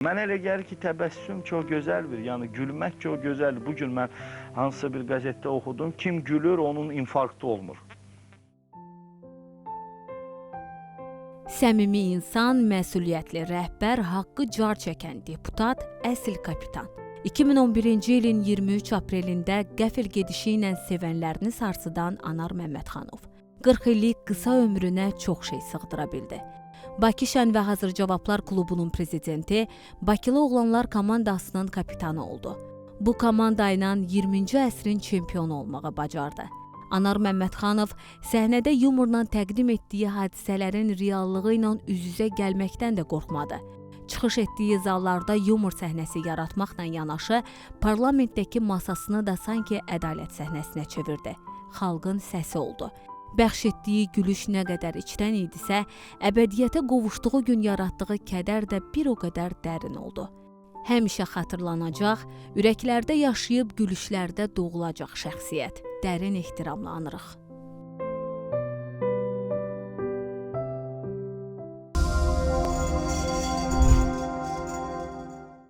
Mənə elə gəlir ki, təbəssüm çox gözəldir. Yəni gülmək çox gözəldir. Bu gün mən hansısa bir qəzetdə oxudum. Kim gülür, onun infarktı olmur. Səmimi insan, məsuliyyətli rəhbər, haqqı car çəkən deputat, əsl kapitan. 2011-ci ilin 23 aprelində qəfil gedişi ilə sevənlərini sarsıdan Anar Məmmədxanov 40 illik qısa ömrünə çox şey sığdıra bildi. Bakı Şən və Hazır Cavablar klubunun prezidenti, Bakılı Oğlanlar komandasının kapitanı oldu. Bu komanda ilə 20-ci əsrin çempionu olmağı bacardı. Anar Məmmədxanov səhnədə yumorla təqdim etdiyi hadisələrin reallığı ilə üz-üzə gəlməkdən də qorxmadı. Çıxış etdiyi zallarda yumor səhnəsi yaratmaqla yanaşı, parlamentdəki masasını da sanki ədalət səhnəsinə çevirdi. Xalqın səsi oldu. Bəxş etdiyi gülüş nə qədər içdən idisə, əbədiyyətə qovuşduğu gün yaratdığı kədər də bir o qədər dərin oldu. Həmişə xatırlanacaq, ürəklərdə yaşayıb gülüşlərdə doğulacaq şəxsiyyət. Dərin ehtiramla anırıq.